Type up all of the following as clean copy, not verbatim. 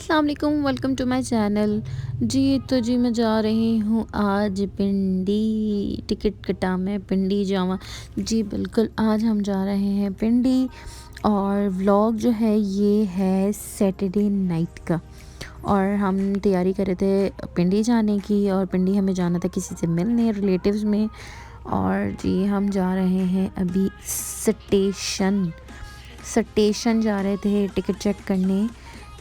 अस्सलाम वालेकुम, welcome to my channel. जी मैं जा रही हूँ आज पिंडी। टिकट कटा मैं पिंडी जावा। जी बिल्कुल, आज हम जा रहे हैं पिंडी और व्लॉग जो है ये है सैटरडे नाइट का। और हम तैयारी कर रहे थे पिंडी जाने की, और पिंडी हमें जाना था किसी से मिलने, रिलेटिव्स में। और जी हम जा रहे हैं अभी स्टेशन जा रहे थे टिकट चेक करने,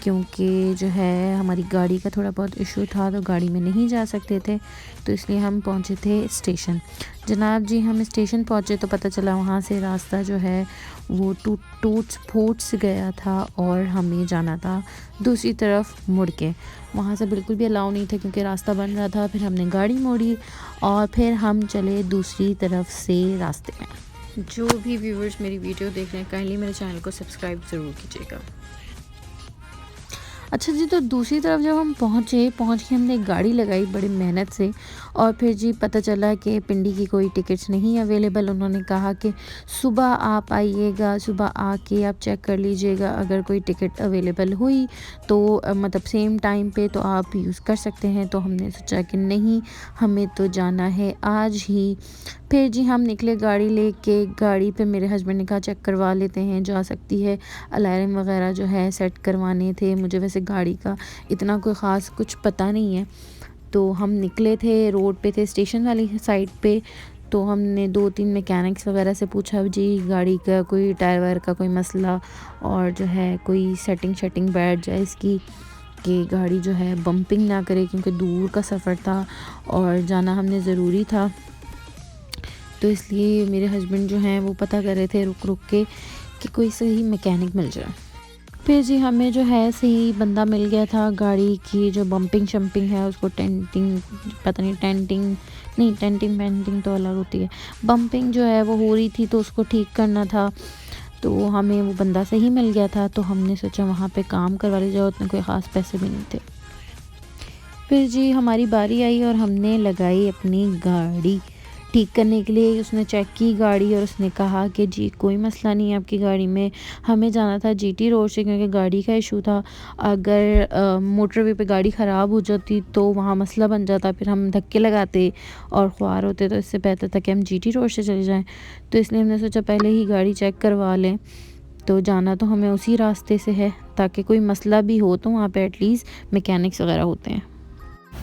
क्योंकि जो है हमारी गाड़ी का थोड़ा बहुत इशू था तो गाड़ी में नहीं जा सकते थे, तो इसलिए हम पहुंचे थे स्टेशन। जनाब जी हम स्टेशन पहुंचे तो पता चला वहां से रास्ता जो है वो टूट फूट से गया था और हमें जाना था दूसरी तरफ मुड़ के। वहाँ से बिल्कुल भी अलाउ नहीं था क्योंकि रास्ता बन रहा था। फिर हमने गाड़ी मोड़ी और फिर हम चले दूसरी तरफ से रास्ते में। जो भी व्यूवर्स मेरी वीडियो देख रहे हैं काइंडली मेरे चैनल को सब्सक्राइब ज़रूर कीजिएगा। अच्छा जी, तो दूसरी तरफ जब हम पहुँच के हमने एक गाड़ी लगाई बड़ी मेहनत से, और फिर जी पता चला कि पिंडी की कोई टिकट्स नहीं अवेलेबल। उन्होंने कहा कि सुबह आप आइएगा, सुबह आके आप चेक कर लीजिएगा, अगर कोई टिकट अवेलेबल हुई तो मतलब सेम टाइम पे तो आप यूज़ कर सकते हैं। तो हमने सोचा कि नहीं, हमें तो जाना है आज ही। फिर जी हम निकले गाड़ी लेके। गाड़ी पे मेरे हस्बैंड ने कहा चेक करवा लेते हैं, जा सकती है। अलार्म वगैरह जो है सेट करवाने थे। मुझे वैसे गाड़ी का इतना कोई ख़ास कुछ पता नहीं है। तो हम निकले थे, रोड पे थे स्टेशन वाली साइड पे। तो हमने 2-3 मैकेनिक्स वगैरह से पूछा जी गाड़ी का कोई टायर वायर का कोई मसला, और जो है कोई सेटिंग बैठ जाए इसकी कि गाड़ी जो है बम्पिंग ना करे, क्योंकि दूर का सफ़र था और जाना हमने ज़रूरी था। तो इसलिए मेरे हस्बैंड जो हैं वो पता कर रहे थे रुक के कि कोई सही मैकेनिक मिल जाए। फिर जी हमें जो है सही बंदा मिल गया था। गाड़ी की जो बम्पिंग शम्पिंग है उसको टेंटिंग पेंटिंग तो अलग होती है। बम्पिंग जो है वो हो रही थी तो उसको ठीक करना था। तो हमें वो बंदा सही मिल गया था, तो हमने सोचा वहाँ पे काम करवा ले जाओ, उतने कोई ख़ास पैसे भी नहीं थे। फिर जी हमारी बारी आई और हमने लगाई अपनी गाड़ी ठीक करने के लिए। उसने चेक की गाड़ी और उसने कहा कि जी कोई मसला नहीं है आपकी गाड़ी में। हमें जाना था जीटी रोड से क्योंकि गाड़ी का इशू था। अगर मोटरवे पे गाड़ी ख़राब हो जाती तो वहाँ मसला बन जाता, फिर हम धक्के लगाते और ख्वार होते। तो इससे बेहतर था कि हम जीटी रोड से चले जाएं। तो इसलिए हमने सोचा पहले ही गाड़ी चेक करवा लें। तो जाना तो हमें उसी रास्ते से है ताकि कोई मसला भी हो तो वहाँ पे एटलीस्ट मैकेनिक्स वगैरह होते हैं।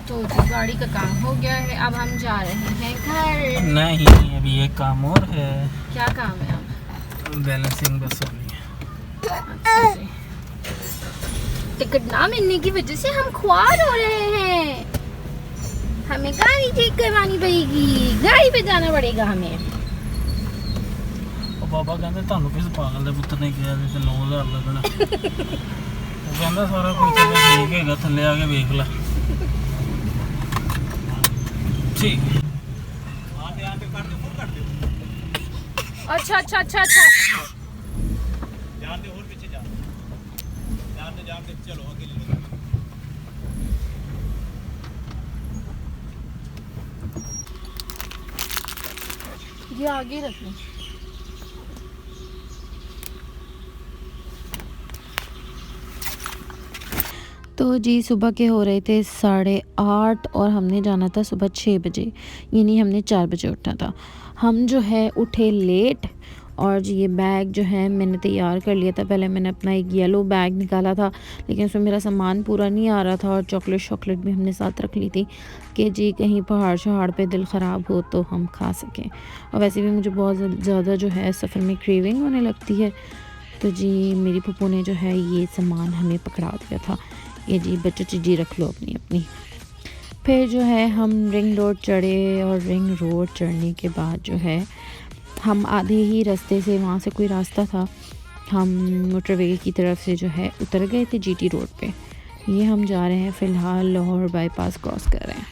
तो जी गाड़ी का काम हो गया है, अब हम जा रहे हैं घर। नहीं, अभी एक काम और है। क्या काम है? अब बैलेंसिंग बस हो रही है। अच्छा जी। टिकट ना मिलने की वजह से हम ख्वार हो रहे हैं। हमें गाड़ी ठीक करवानी पड़ेगी, गाड़ी पे जाना पड़ेगा हमें। ਉਹ ਬਾਬਾ ਕਹਿੰਦੇ ਤੁਹਾਨੂੰ ਕਿਸ ਪਾਗਲ ਦੇ ਪੁੱਤਰ ਨੇ ਕਿਹਾ ਤੇ 9000 ਲੱਗਣਾ। ਉਹ ਕਹਿੰਦਾ ਸਾਰਾ ਕੁਝ ਠੀਕ ਹੈਗਾ, ਥੱਲੇ ਆ ਕੇ ਵੇਖ ਲੈ। ठीक। अच्छा। चलो ये आगे रख लो। तो जी सुबह के हो रहे थे 8:30 और हमने जाना था सुबह 6 बजे, यानी हमने 4 बजे उठना था। हम जो है उठे लेट, और जी ये बैग जो है मैंने तैयार कर लिया था। पहले मैंने अपना एक येलो बैग निकाला था, लेकिन उसमें मेरा सामान पूरा नहीं आ रहा था, और चॉकलेट भी हमने साथ रख ली थी कि जी कहीं पहाड़ पे दिल ख़राब हो तो हम खा सकें। और वैसे भी मुझे बहुत ज़्यादा जो है सफ़र में क्रेविंग होने लगती है। तो जी मेरी पप्पू ने जो है ये सामान हमें पकड़ा दिया था, ये जी बच्चों चीज़ी रख लो अपनी। फिर जो है हम रिंग रोड चढ़े, और रिंग रोड चढ़ने के बाद जो है हम आधे ही रास्ते से, वहाँ से कोई रास्ता था, हम मोटरवे की तरफ से जो है उतर गए थे जीटी रोड पे। ये हम जा रहे हैं फ़िलहाल लाहौर बाईपास क्रॉस कर रहे हैं।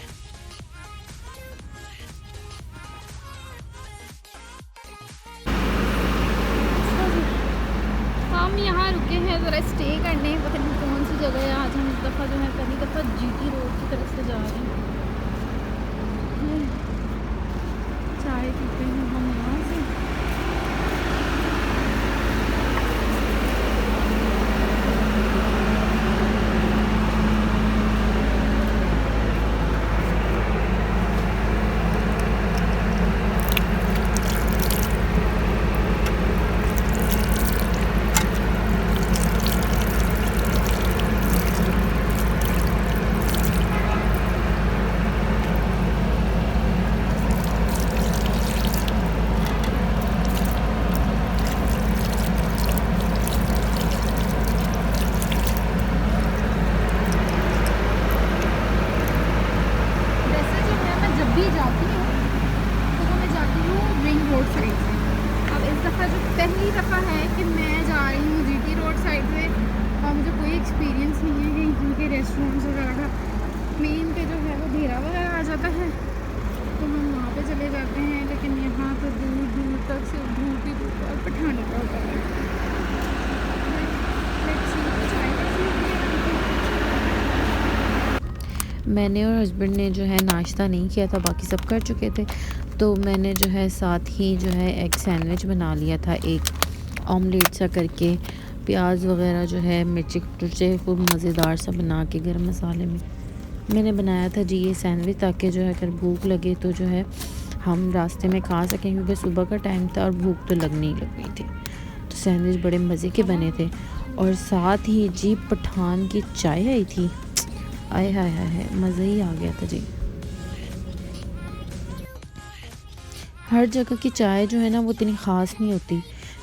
हम यहाँ रुके हैं ज़रा स्टे करने, पता नहीं कौन सी जगह है। आज हम इस दफ़ा जो है पहली दफ़ा जीटी रोड की तरफ से जा रहे हैं। चाय पीते हैं हम यहाँ से। भी जाती हूँ तो वो मैं जाती हूँ रिंग रोड साइड से। अब इस दफ़ा जो पहली दफ़ा है कि मैं जा रही हूँ जीटी रोड साइड से और मुझे कोई एक्सपीरियंस नहीं है कि यहाँ के रेस्टोरेंट्स वगैरह का। मेन पे जो है वो धेरा वगैरह आ जाता है तो हम वहाँ पे चले जाते हैं, लेकिन यहाँ तो दूर दूर तक सिर्फ धूप ही धूप और पठाने का होता है। मैंने और हस्बैंड ने जो है नाश्ता नहीं किया था, बाकी सब कर चुके थे। तो मैंने जो है साथ ही जो है एग सैंडविच बना लिया था, एक ऑमलेट सा करके, प्याज वगैरह जो है मिर्ची टुर्चे खूब मज़ेदार सा बना के गरम मसाले में मैंने बनाया था जी ये सैंडविच, ताकि जो है अगर भूख लगे तो जो है हम रास्ते में खा सकें, क्योंकि सुबह का टाइम था और भूख तो लगनी ही लग गई थी। तो सैंडविच बड़े मज़े के बने थे। और साथ ही जी पठान की चाय आई थी, आए हाय हाय हाय, मज़ा ही आ गया था जी। हर जगह की चाय जो है ना वो इतनी ख़ास नहीं होती,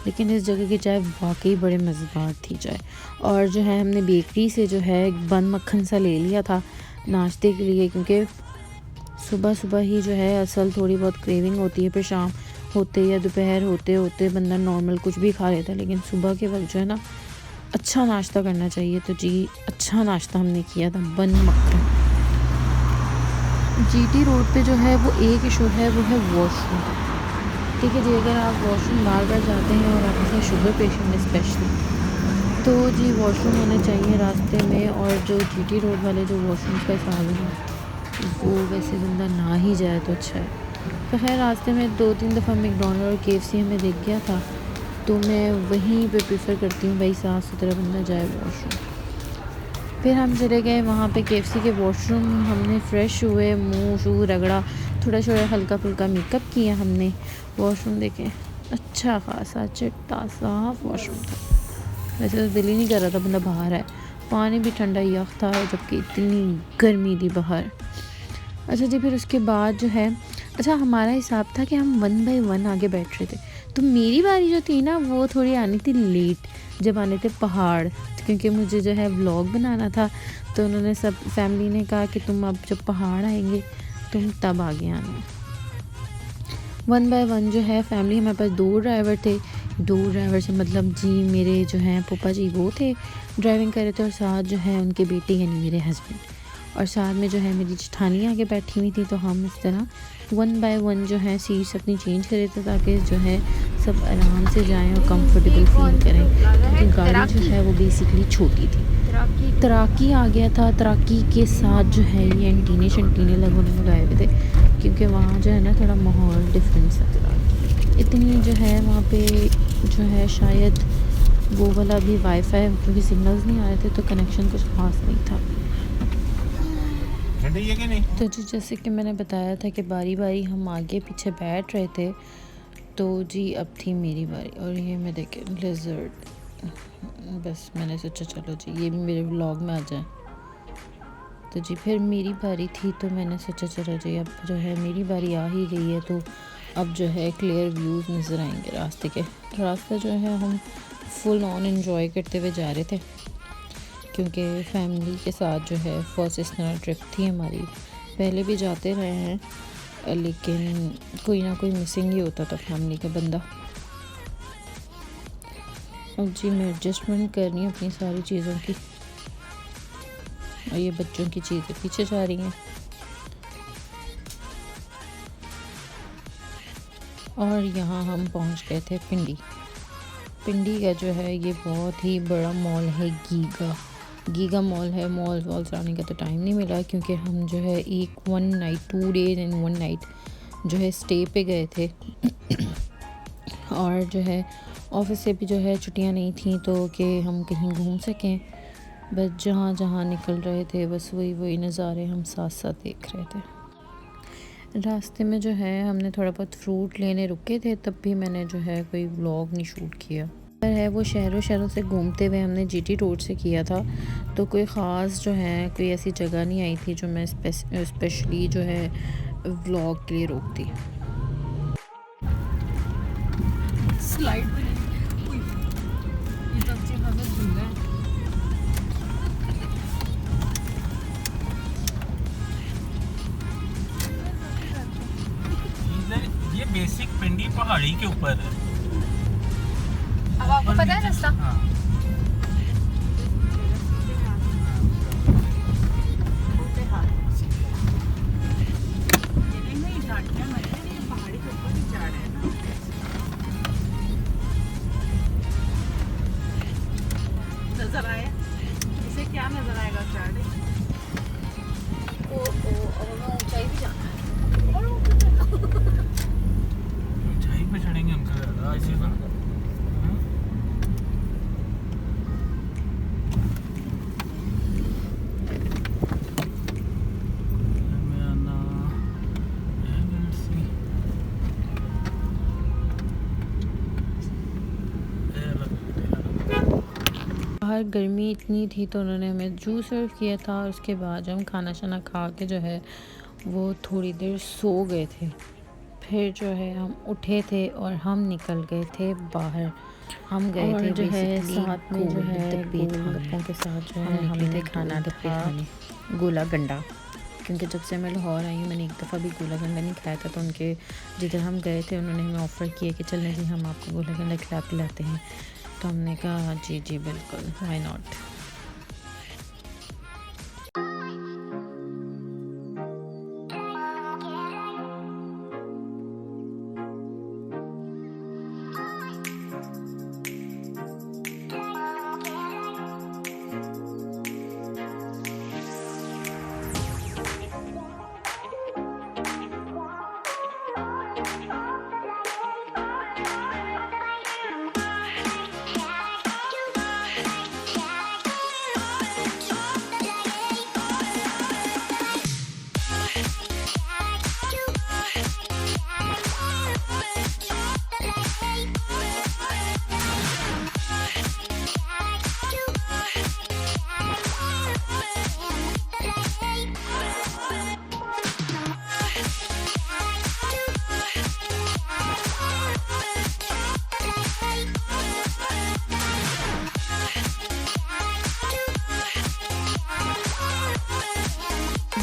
लेकिन इस जगह की चाय वाकई बड़े मज़ेदार थी चाय। और जो है हमने बेकरी से जो है बन मक्खन सा ले लिया था नाश्ते के लिए, क्योंकि सुबह सुबह ही जो है असल थोड़ी बहुत क्रेविंग होती है, फिर शाम होते या दोपहर होते होते बंदा नॉर्मल कुछ भी खा लेता है, लेकिन सुबह के वक्त जो है ना अच्छा नाश्ता करना चाहिए। तो जी अच्छा नाश्ता हमने किया था, बन मक्खन। जीटी रोड पे जो है वो एक इशू है, वो है वॉशरूम। ठीक है जी, अगर आप वॉशरूम बार बार जाते हैं और आप जैसे शुगर पेशेंट स्पेशली, तो जी वॉशरूम होने चाहिए रास्ते में। और जो जीटी रोड वाले जो वॉशरूम का हिसाब है वो वैसे बंदा ना ही जाए तो अच्छा है। तो खैर रास्ते में 2-3 दफ़ा मैकडॉनल्ड और केएफसी हमें दिख गया था, तो मैं वहीं पे प्रेफर करती हूँ भाई साफ़ सुथरा बंदा जाए वॉशरूम। फिर हम चले गए वहाँ पे केएफसी के वॉशरूम, हमने फ़्रेश हुए, मुंह शू रगड़ा, थोड़ा थोड़ा हल्का फुल्का मेकअप किया हमने। वॉशरूम देखें, अच्छा खासा चिट्टा साफ वॉशरूम था। वैसे तो दिल ही नहीं कर रहा था बंदा बाहर है, पानी भी ठंडा यख था, जबकि इतनी गर्मी थी बाहर। अच्छा जी, फिर उसके बाद जो है अच्छा हमारा हिसाब था कि हम 1 बाय 1 आगे बैठ रहे थे, तो मेरी बारी जो थी ना वो थोड़ी आनी थी लेट, जब आने थे पहाड़, क्योंकि मुझे जो है व्लॉग बनाना था। तो उन्होंने सब फैमिली ने कहा कि तुम अब जब पहाड़ आएंगे तुम तब आगे आना। 1 बाय 1 जो है फैमिली, हमारे पास 2 ड्राइवर थे। 2 ड्राइवर से मतलब जी मेरे जो हैं पापा जी वो थे ड्राइविंग कर रहे थे, और साथ जो है उनके बेटे यानी मेरे हस्बैंड, और साथ में जो है मेरी जेठानी आगे बैठी हुई थी। तो हम इस तरह 1 बाय 1 जो है सीट्स अपनी चेंज कर रहे थे, ताकि जो है सब आराम से जाएं और कंफर्टेबल फील करें, क्योंकि गाड़ी जो है वो बेसिकली छोटी थी। तराकी आ गया था, तराकी के साथ जो है ये एंटीने शंटीने लगाए हुए थे, क्योंकि वहाँ जो है ना थोड़ा माहौल डिफरेंस है। इतनी जो है वहाँ पे जो है शायद वो वाला भी वाईफाई, क्योंकि सिग्नल्स नहीं आ रहे थे तो कनेक्शन कुछ खास नहीं था। तो जी जैसे कि मैंने बताया था कि बारी बारी हम आगे पीछे बैठ रहे थे, तो जी अब थी मेरी बारी। और ये मैं देखे लिजर्ड, बस मैंने सोचा चलो जी ये भी मेरे व्लॉग में आ जाए। तो जी फिर मेरी बारी थी, तो मैंने सोचा चलो जी अब जो है मेरी बारी आ ही गई है, तो अब जो है क्लियर व्यूज़ नज़र आएंगे रास्ते के। रास्ता जो है हम फुल ऑन एंजॉय करते हुए जा रहे थे, क्योंकि फैमिली के साथ जो है फर्स्ट इस तरह ट्रिप थी हमारी। पहले भी जाते रहे हैं, लेकिन कोई ना कोई मिसिंग ही होता था फैमिली का बंदा। अब जी मैं एडजस्टमेंट कर रही हूँ अपनी सारी चीज़ों की, और ये बच्चों की चीज़ें पीछे जा रही हैं। और यहाँ हम पहुँच गए थे पिंडी। पिंडी का जो है ये बहुत ही बड़ा मॉल है, गीगा मॉल है। मॉल से आने का तो टाइम नहीं मिला, क्योंकि हम जो है 1 नाइट 2 डेज एंड 1 नाइट जो है स्टे पे गए थे। और जो है ऑफिस से भी जो है छुट्टियां नहीं थी, तो कि हम कहीं घूम सकें, बस जहाँ जहाँ निकल रहे थे बस वही नज़ारे हम साथ साथ देख रहे थे। रास्ते में जो है हमने थोड़ा बहुत फ्रूट लेने रुके थे, तब भी मैंने जो है कोई व्लॉग नहीं शूट किया। पर है वो शहरों से घूमते हुए हमने जीटी रोड से किया था, तो कोई ख़ास जो है कोई ऐसी जगह नहीं आई थी जो मैं स्पेशली जो है व्लॉग के लिए रोकती। स्लाइड पे ये तो अच्छी खासा झूला है। बेसिक पिंडी पहाड़ी के ऊपर है। अब आपको पता है रास्ता? हाँ। नजर आए इसे क्या नजर आएगा चढ़े? ओ हमें ऊंचाई भी जाना है। ऊंचाई पे चढ़ेंगे हमको ज़्यादा ऐसे तो। हाँ? मैं आना बाहर गर्मी इतनी थी तो उन्होंने हमें जूस सर्व किया था और उसके बाद जो हम खाना शाना खा के जो है वो थोड़ी देर सो गए थे। फिर जो है हम उठे थे और हम निकल गए थे बाहर। हम गए थे जो है साथ में जो है गोलगप्पों के साथ जो है हम थे खाना था गोला गंडा, क्योंकि जब से मैं लाहौर आई हूँ मैंने एक दफ़ा भी गोला गंडा नहीं खाया था। तो उनके जिधर हम गए थे उन्होंने हमें ऑफ़र किया कि चलने जी हम आपको गोला गंडा खिला पिलाते हैं। तो हमने कहा जी जी बिल्कुल, व्हाई नॉट।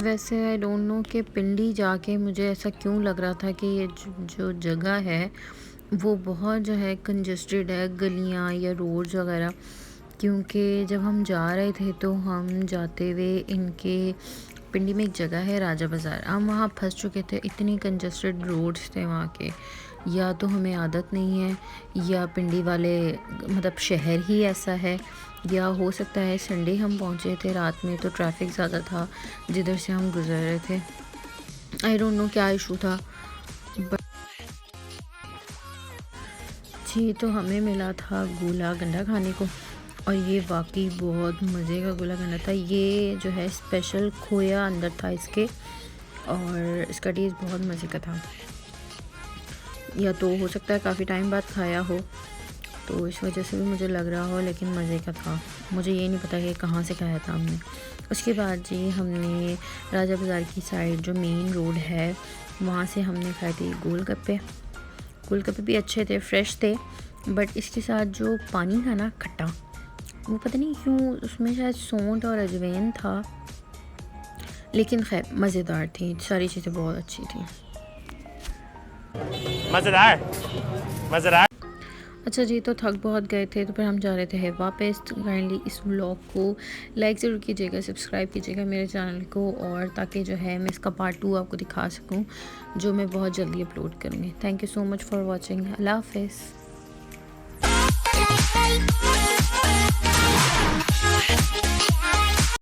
वैसे आई डोंट नो कि पिंडी जाके मुझे ऐसा क्यों लग रहा था कि ये जो जगह है वो बहुत जो है कंजस्टेड है, गलियां या रोड्स वगैरह। क्योंकि जब हम जा रहे थे तो हम जाते हुए इनके पिंडी में एक जगह है राजा बाज़ार, हम वहाँ फंस चुके थे। इतनी कंजस्टेड रोड्स थे वहाँ के, या तो हमें आदत नहीं है या पिंडी वाले मतलब शहर ही ऐसा है, या हो सकता है संडे हम पहुँचे थे रात में तो ट्रैफिक ज़्यादा था जिधर से हम गुजर रहे थे। आई डोंट नो क्या इशू था। जी तो हमें मिला था गोला गंडा खाने को और ये वाकई बहुत मज़े का गोला गंडा था। ये जो है स्पेशल खोया अंदर था इसके और इसका टेस्ट बहुत मज़े का था। या तो हो सकता है काफ़ी टाइम बाद खाया हो तो इस वजह से भी मुझे लग रहा हो, लेकिन मज़े का था। मुझे ये नहीं पता कि कहाँ से खाया था हमने। उसके बाद जी हमने राजा बाज़ार की साइड जो मेन रोड है वहाँ से हमने खाए थे गोलगप्पे। गोलगप्पे भी अच्छे थे, फ्रेश थे, बट इसके साथ जो पानी था ना खट्टा, वो पता नहीं क्यों उसमें शायद सौंठ और अजवाइन था, लेकिन खैर मज़ेदार थी, सारी चीज़ें बहुत अच्छी थी। मज़ेदार। अच्छा जी तो थक बहुत गए थे तो फिर हम जा रहे थे वापस। काइंडली इस व्लॉग को लाइक ज़रूर कीजिएगा, सब्सक्राइब कीजिएगा मेरे चैनल को, और ताकि जो है मैं इसका पार्ट 2 आपको दिखा सकूं जो मैं बहुत जल्दी अपलोड करूँगी। Thank you so much for watching. अल्लाह हाफ़िज़।